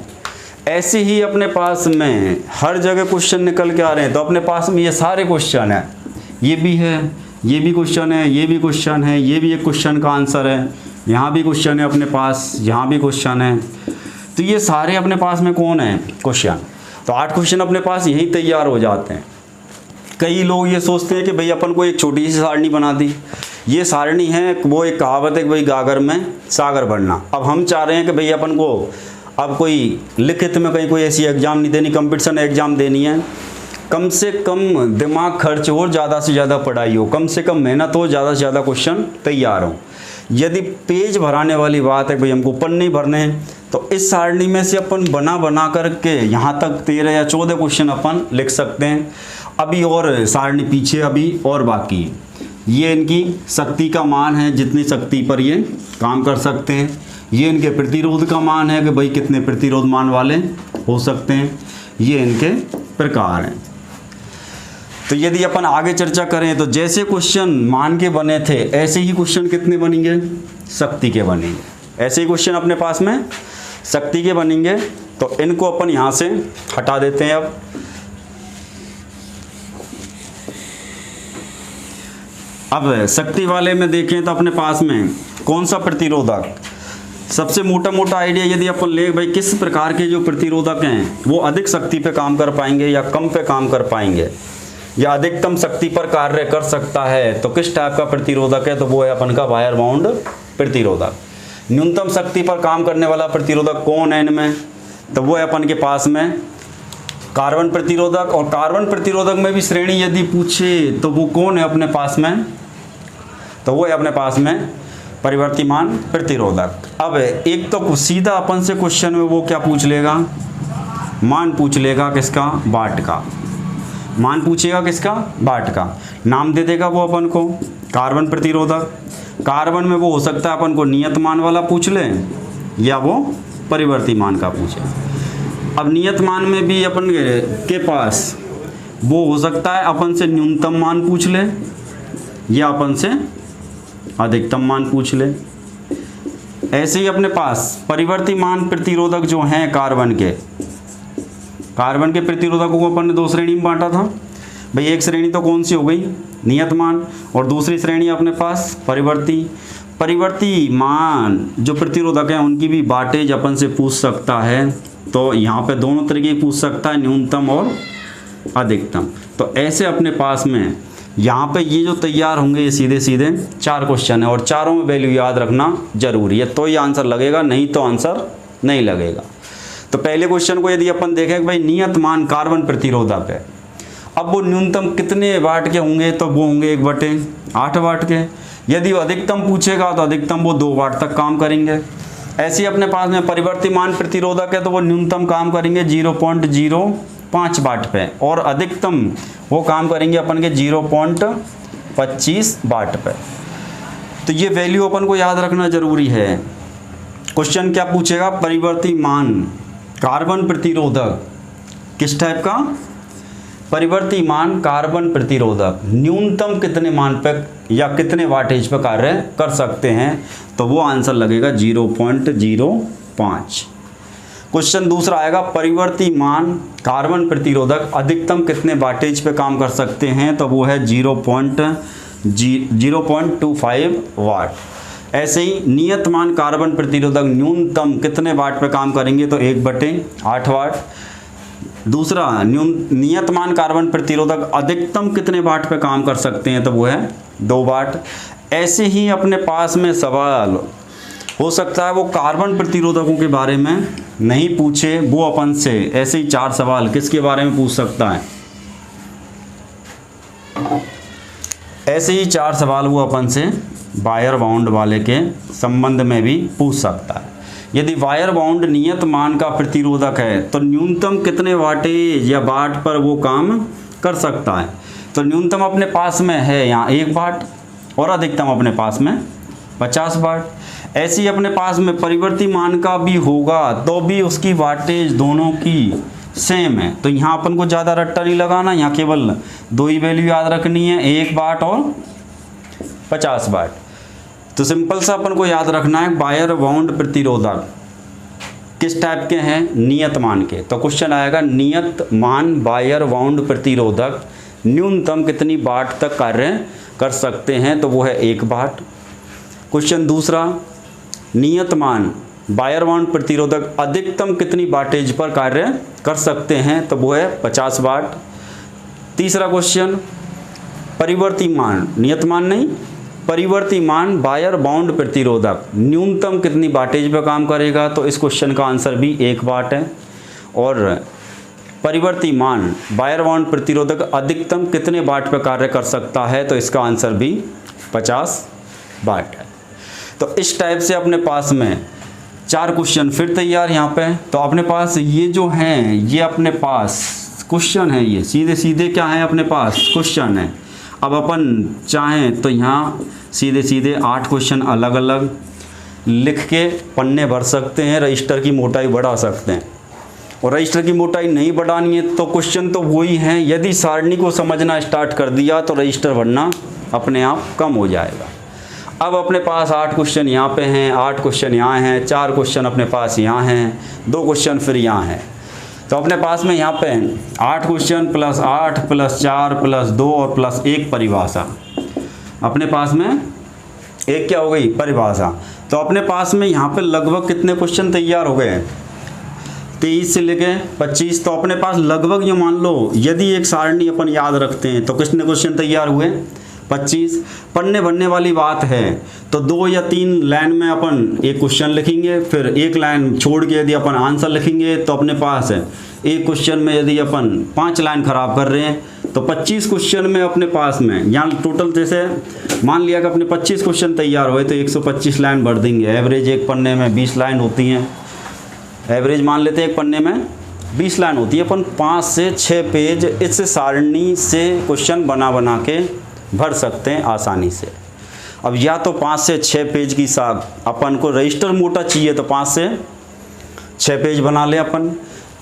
ऐसे ही अपने पास में हर जगह क्वेश्चन निकल के आ रहे हैं। तो अपने पास में ये सारे क्वेश्चन है, ये भी है, ये भी क्वेश्चन है, ये भी क्वेश्चन है, ये भी एक क्वेश्चन का आंसर है, यहाँ भी क्वेश्चन है अपने पास, यहाँ भी क्वेश्चन है। तो ये सारे अपने पास में कौन है, क्वेश्चन। तो 8 क्वेश्चन अपने पास यहीं तैयार हो जाते हैं। कई लोग ये सोचते हैं कि भाई अपन को एक छोटी सी सारणी बना दी, ये सारणी है, वो एक कहावत है कि भाई गागर में सागर भरना। अब हम चाह रहे हैं कि भाई अपन को अब कोई लिखित में कहीं कोई ऐसी एग्ज़ाम नहीं देनी, कंपटीशन एग्ज़ाम देनी है, कम से कम दिमाग खर्च हो, ज़्यादा से ज़्यादा पढ़ाई हो, कम से कम मेहनत हो, ज़्यादा से ज़्यादा क्वेश्चन तैयार हो। यदि पेज भराने वाली बात है भाई हमको पन्ने ही भरने हैं, तो इस सारणी में से अपन बना करके यहाँ तक 13 या 14 क्वेश्चन अपन लिख सकते हैं। अभी और सारणी पीछे अभी और बाकी। ये इनकी शक्ति का मान है, जितनी शक्ति पर ये काम कर सकते हैं। ये इनके प्रतिरोध का मान है कि भाई कितने प्रतिरोध मान वाले हो सकते हैं। ये इनके प्रकार हैं। तो यदि अपन आगे चर्चा करें तो जैसे क्वेश्चन मान के बने थे ऐसे ही क्वेश्चन कितने बनेंगे, शक्ति के बनेंगे। ऐसे ही क्वेश्चन अपने पास में शक्ति के बनेंगे। तो इनको अपन यहाँ से हटा देते हैं। अब शक्ति वाले में देखें तो अपने पास में कौन सा प्रतिरोधक, सबसे मोटा मोटा आइडिया यदि अपन ले भाई किस प्रकार के जो प्रतिरोधक हैं वो अधिक शक्ति पे काम कर पाएंगे या कम पे काम कर पाएंगे या अधिकतम शक्ति पर कार्य कर सकता है, तो किस टाइप का प्रतिरोधक है, तो वो है अपन का वायर बाउंड प्रतिरोधक। न्यूनतम शक्ति पर काम करने वाला प्रतिरोधक कौन है इनमें, तो वो है अपन के पास में कार्बन प्रतिरोधक। और कार्बन प्रतिरोधक में भी श्रेणी यदि पूछे तो वो कौन है अपने पास में, तो वो है अपने पास में परिवर्तिमान प्रतिरोधक। अब एक तो सीधा अपन से क्वेश्चन में वो क्या पूछ लेगा, मान पूछ लेगा किसका, वाट का। मान पूछेगा किसका, वाट का। नाम दे देगा वो अपन को कार्बन प्रतिरोधक, कार्बन में वो हो सकता है अपन को नियत मान वाला पूछ लें या वो परिवर्ती मान का पूछे। अब नियत मान में भी अपन के पास वो हो सकता है अपन से न्यूनतम मान पूछ ले या अपन से अधिकतम मान पूछ ले। ऐसे ही अपने पास परिवर्ती मान प्रतिरोधक जो हैं कार्बन के प्रतिरोधकों को अपन ने दो श्रेणी में बांटा था भाई। एक श्रेणी तो कौन सी हो गई, नियत मान, और दूसरी श्रेणी अपने पास परिवर्ती मान जो प्रतिरोधक हैं उनकी भी वाटेज अपन से पूछ सकता है। तो यहाँ पे दोनों तरीके पूछ सकता है, न्यूनतम और अधिकतम। तो ऐसे अपने पास में यहाँ पे ये जो तैयार होंगे ये सीधे सीधे 4 क्वेश्चन है और चारों में वैल्यू याद रखना जरूरी है, तो ये आंसर लगेगा, नहीं तो आंसर नहीं लगेगा। तो पहले क्वेश्चन को यदि अपन देखें कि भाई नियत मान कार्बन प्रतिरोधक है, अब वो न्यूनतम कितने वाट के होंगे, तो वो होंगे 1/8 वाट के। यदि वो अधिकतम पूछेगा तो अधिकतम वो 2 वाट तक काम करेंगे। ऐसे ही अपने पास में परिवर्ती मान प्रतिरोधक है तो वो न्यूनतम काम करेंगे 0.05 वाट पे और अधिकतम वो काम करेंगे अपन के 0.25 वाट पे। तो ये वैल्यू अपन को याद रखना जरूरी है। क्वेश्चन क्या पूछेगा, परिवर्ती मान कार्बन प्रतिरोधक किस टाइप का, परिवर्ती मान कार्बन प्रतिरोधक न्यूनतम कितने मान पर या कितने वाटेज पर कार्य कर सकते हैं, तो वो आंसर लगेगा 0.05। क्वेश्चन दूसरा आएगा, परिवर्ती मान कार्बन प्रतिरोधक अधिकतम कितने वाटेज पे काम कर सकते हैं, तो वो है 0.25 वाट। ऐसे ही नियत मान कार्बन प्रतिरोधक न्यूनतम कितने वाट पे काम करेंगे, तो 1/8 वाट। दूसरा नियत मान कार्बन प्रतिरोधक अधिकतम कितने वाट पे काम कर सकते हैं, तो वो है 2 वाट। ऐसे ही अपने पास में सवाल हो सकता है वो कार्बन प्रतिरोधकों के बारे में नहीं पूछे, वो अपन से ऐसे ही 4 सवाल किसके बारे में पूछ सकता है, ऐसे ही 4 सवाल वो अपन से वायर बाउंड वाले के संबंध में भी पूछ सकता है। यदि वायर बाउंड नियत मान का प्रतिरोधक है तो न्यूनतम कितने वाटेज या वाट पर वो काम कर सकता है, तो न्यूनतम अपने पास में है यहाँ 1 वाट और अधिकतम अपने पास में 50 वाट। ऐसे ही अपने पास में परिवर्ती मान का भी होगा तो भी उसकी वाटेज दोनों की सेम है, तो यहाँ अपन को ज़्यादा रट्टा नहीं लगाना, यहाँ केवल 2 ही वैल्यू याद रखनी है, 1 वाट और 50 वाट। तो सिंपल सा अपन को याद रखना है वायर बाउंड प्रतिरोधक किस टाइप के हैं, नियत मान के। तो क्वेश्चन आएगा नियत मान वायर बाउंड प्रतिरोधक न्यूनतम कितनी वाट तक कार्य कर सकते हैं, तो वो है 1 वाट। क्वेश्चन दूसरा, नियत मान वायर बाउंड प्रतिरोधक अधिकतम कितनी वाटेज पर कार्य कर सकते हैं, तो वो है 50 वाट। तीसरा क्वेश्चन, परिवर्ती मान, नियत मान नहीं, परिवर्ती मान वायर बाउंड प्रतिरोधक न्यूनतम कितनी वाटेज पर काम करेगा, तो इस क्वेश्चन का आंसर भी 1 वाट है। और परिवर्ती मान वायर बाउंड प्रतिरोधक अधिकतम कितने वाट पर कार्य कर सकता है, तो इसका आंसर भी 50 वाट है। तो इस टाइप से अपने पास में 4 क्वेश्चन फिर तैयार यहाँ पे। तो अपने पास ये जो हैं ये अपने पास क्वेश्चन है, ये सीधे सीधे क्या है अपने पास क्वेश्चन है। अब अपन चाहें तो यहाँ सीधे सीधे 8 क्वेश्चन अलग अलग लिख के पन्ने भर सकते हैं, रजिस्टर की मोटाई बढ़ा सकते हैं। और रजिस्टर की मोटाई नहीं बढ़ानी है तो क्वेश्चन तो वही हैं, यदि सारणी को समझना स्टार्ट कर दिया तो रजिस्टर भरना अपने आप कम हो जाएगा। अब अपने पास 8 क्वेश्चन यहाँ पे हैं, 8 क्वेश्चन यहाँ हैं, 4 क्वेश्चन अपने पास यहाँ हैं, 2 क्वेश्चन फिर यहाँ हैं। तो अपने पास में यहाँ पे 8 क्वेश्चन प्लस 8 प्लस 4 प्लस 2 और प्लस 1 परिभाषा, अपने पास में एक क्या हो गई परिभाषा। तो अपने पास में यहाँ पे लगभग कितने क्वेश्चन तैयार हो गए, 23 से लेके 25। तो अपने पास लगभग ये मान लो यदि एक सारणी अपन याद रखते हैं तो कितने क्वेश्चन तैयार हुए, 25। पढ़ने भरने वाली बात है तो 2 या 3 लाइन में अपन एक क्वेश्चन लिखेंगे, फिर एक लाइन छोड़ के यदि अपन आंसर लिखेंगे तो अपने पास है एक क्वेश्चन में यदि अपन 5 लाइन खराब कर रहे हैं तो 25 क्वेश्चन में अपने पास में यहाँ टोटल जैसे मान लिया कि अपने 25 क्वेश्चन तैयार हुए तो 125 लाइन भर देंगे। एवरेज एक पन्ने में 20 लाइन होती हैं, एवरेज मान लेते हैं एक पन्ने में 20 लाइन होती है। अपन 5 से 6 पेज इस सारणी से क्वेश्चन बना बना के भर सकते हैं आसानी से। अब या तो 5 से 6 पेज की अपन को रजिस्टर मोटा चाहिए तो 5 से 6 पेज बना लें अपन।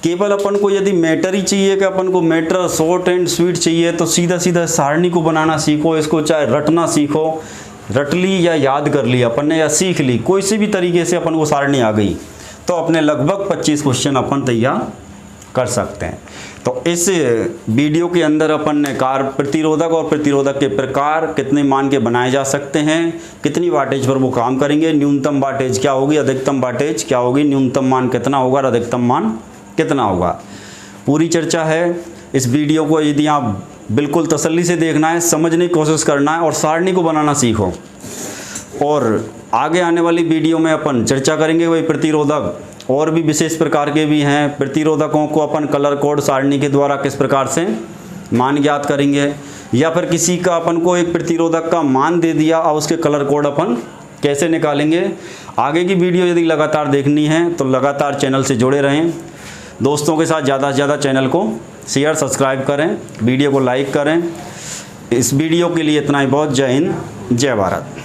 केवल अपन को यदि मैटर ही चाहिए कि अपन को मैटर शॉर्ट एंड स्वीट चाहिए तो सीधा सीधा सारणी को बनाना सीखो, इसको चाहे रटना सीखो, रट ली या याद कर ली अपन ने या सीख ली, कोई सी भी तरीके से अपन को सारणी आ गई तो अपने लगभग 25 क्वेश्चन अपन तैयार कर सकते हैं। तो इस वीडियो के अंदर अपन ने कार प्रतिरोधक और प्रतिरोधक के प्रकार कितने मान के बनाए जा सकते हैं, कितनी वाटेज पर वो काम करेंगे, न्यूनतम वाटेज क्या होगी, अधिकतम वाटेज क्या होगी, न्यूनतम मान कितना होगा और अधिकतम मान कितना होगा, पूरी चर्चा है। इस वीडियो को यदि आप बिल्कुल तसल्ली से देखना है, समझने की कोशिश करना है और सारणी को बनाना सीखो। और आगे आने वाली वीडियो में अपन चर्चा करेंगे वही प्रतिरोधक और भी विशेष प्रकार के भी हैं। प्रतिरोधकों को अपन कलर कोड सारणी के द्वारा किस प्रकार से मान ज्ञात करेंगे, या फिर किसी का अपन को एक प्रतिरोधक का मान दे दिया और उसके कलर कोड अपन कैसे निकालेंगे। आगे की वीडियो यदि लगातार देखनी है तो लगातार चैनल से जुड़े रहें। दोस्तों के साथ ज़्यादा से ज़्यादा चैनल को शेयर सब्सक्राइब करें, वीडियो को लाइक करें। इस वीडियो के लिए इतना ही बहुत। जय हिंद, जय भारत।